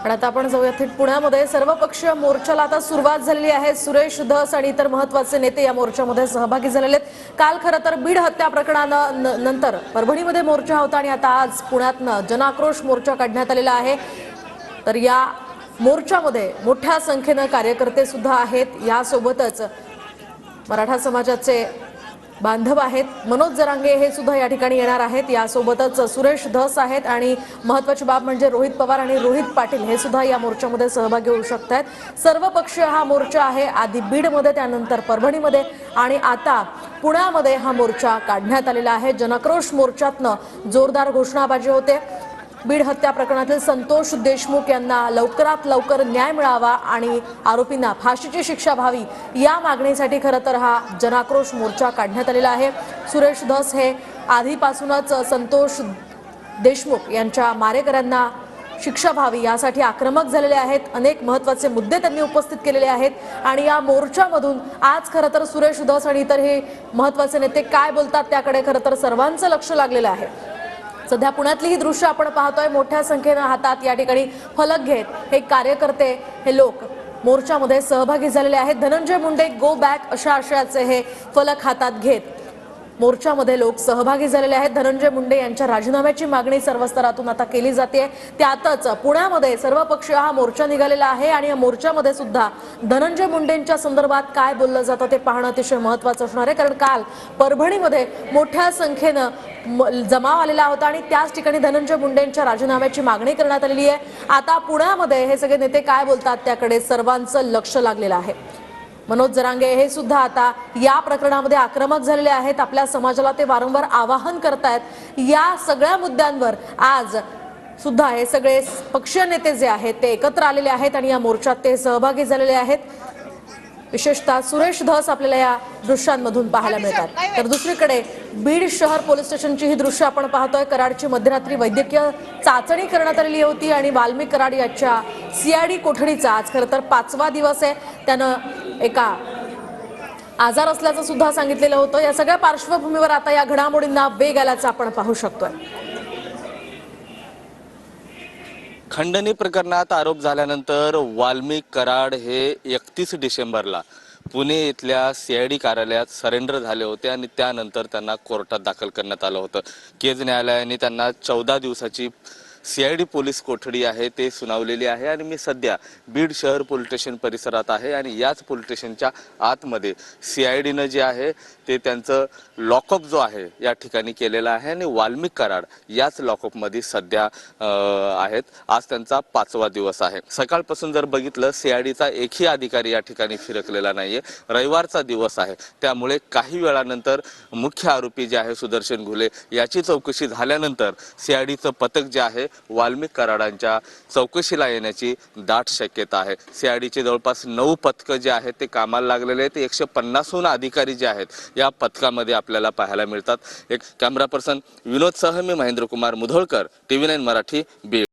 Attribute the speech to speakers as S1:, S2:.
S1: पण आता आपण जाऊया थेट पुण्यामध्ये सर्वपक्षीय मोर्चाला आता सुरुवात झालेली आहे। सुरेश धस आणि इतर महत्त्वाचे नेते या मोर्चामध्ये सहभागी झालेले आहेत। काल खरं तर बीड हत्या प्रकरणानंतर परभणीमध्ये मोर्चा होता आणि आता आज पुण्यातनं जनाक्रोश मोर्चा काढण्यात आलेला आहे। तर या मोर्चामध्ये मोठ्या संख्येने कार्यकर्ते सुद्धा आहेत। यासोबतच मराठा समाजाचे बांधव आहेत, मनोज जरांगे हे सुद्धा या ठिकाणी येणार आहेत। यासोबतच सुरेश धस आहेत आणि महत्त्वाची बाब म्हणजे रोहित पवार आणि रोहित पाटील हे सुद्धा या मोर्चामध्ये सहभागी होऊ शकतात। सर्वपक्षीय हा मोर्चा आहे। आधी बीडमध्ये, त्यानंतर परभणीमध्ये आणि आता पुण्यामध्ये हा मोर्चा काढण्यात आलेला आहे। जनक्रोश मोर्चातनं जोरदार घोषणाबाजी होते। बीड हत्या प्रकरणातील संतोष देशमुख यांना लवकरात लवकर न्याय मिळावा आणि आरोपींना फाशीची शिक्षा व्हावी या मागणीसाठी खरं तर हा जनाक्रोश मोर्चा काढण्यात आलेला आहे। सुरेश धस हे आधीपासूनच संतोष देशमुख यांच्या मारेकऱ्यांना शिक्षा व्हावी यासाठी आक्रमक झालेले आहेत। अनेक महत्त्वाचे मुद्दे त्यांनी उपस्थित केलेले आहेत आणि या मोर्चामधून आज खरं तर सुरेश धस आणि इतर हे महत्त्वाचे नेते काय बोलतात त्याकडे खरं तर सर्वांचं लक्ष लागलेलं आहे। सध्या पुण्यातली ही दृश्य आपण पाहतोय। मोठ्या संख्येने हातात या ठिकाणी फलक घेत हे कार्यकर्ते, हे लोक मोर्चामध्ये सहभागी झालेले आहेत। धनंजय मुंडे गो बॅक अशा आशयाचे हे फलक हातात घेत मोर्चामध्ये लोक सहभागी झालेले आहेत। धनंजय मुंडे यांच्या राजीनाम्याची मागणी सर्व स्तरातून आता केली जाते। त्यातच पुण्यामध्ये सर्वपक्षीय हा मोर्चा निघालेला आहे आणि या मोर्चामध्ये सुद्धा धनंजय मुंडेंच्या संदर्भात काय बोललं जातं ते पाहणं अतिशय महत्त्वाचं असणार आहे। कारण काल परभणीमध्ये मोठ्या संख्येनं जमाव आलेला होता आणि त्याच ठिकाणी धनंजय मुंडेंच्या राजीनाम्याची मागणी करण्यात आलेली आहे। आता पुण्यामध्ये हे सगळे नेते काय बोलतात त्याकडे सर्वांचं लक्ष लागलेलं आहे। मनोज जरांगे हे सुद्धा आता या प्रकरणामध्ये आक्रमक झालेले आहेत। आपल्या समाजाला ते वारंवार आवाहन करतायत। या सगळ्या मुद्द्यांवर आज सुद्धा हे सगळे पक्षीय नेते जे आहेत ते एकत्र आलेले आहेत आणि या मोर्चात ते सहभागी झालेले आहेत। विशेषतः सुरेश धस आपल्याला या दृश्यांमधून पाहायला मिळतात। तर दुसरीकडे बीड शहर पोलीस स्टेशनची ही दृश्य आपण पाहतोय। कराडची मध्यरात्री वैद्यकीय चाचणी करण्यात आलेली होती आणि वाल्मिक कराड याच्या सीआयडी कोठडीचा आज खरं तर 5वा दिवस आहे। त्यानं एका आजार असल्याचं सुद्धा सांगितलेलं होतं। या सगळ्या पार्श्वभूमीवर आता या घडामोडींना वेग आल्याचं आपण पाहू शकतोय।
S2: खंडणी प्रकरणात आरोप झाल्यानंतर वाल्मिक कराड हे 31 डिसेंबरला पुणे इथल्या सीआयडी कार्यालयात सरेंडर झाले होते आणि त्यानंतर त्यांना कोर्टात दाखल करण्यात आलं होतं। केज न्यायालयाने त्यांना 14 दिवसाची सीआयडी पोलीस कोठडी आहे ते सुनावलेली आहे आणि मी सध्या बीड शहर पोलीस स्टेशन परिसरात आहे आणि याच पोलीस स्टेशनच्या आतमध्ये सीआयडीनं जे आहे ते त्यांचं लॉकअप जो आहे या ठिकाणी केलेला आहे आणि वाल्मिक कराड याच लॉकअपमध्ये सध्या आहेत। आज त्यांचा 5वा दिवस आहे। सकाळपासून जर बघितलं सीआयडीचा एकही अधिकारी या ठिकाणी फिरकलेला नाहीये। रविवारचा दिवस आहे त्यामुळे काही वेळानंतर मुख्य आरोपी जे आहे सुदर्शन घुले याची चौकशी झाल्यानंतर सीआयडीचं पथक जे आहे वाल्मिक कराडांच्या चौकशीला येण्याची दाट शक्यता आहे। सीआयडीचे जवळपास 9 पथकं जे आहेत ते कामाला लागलेले आहेत। 150हून अधिकारी जे आहेत या पथकामध्ये आपल्याला पाहायला मिळतात। एक कॅमेरा पर्सन विनोद सह मी महेंद्र कुमार मुधोळकर, TV9 मराठी, बीड।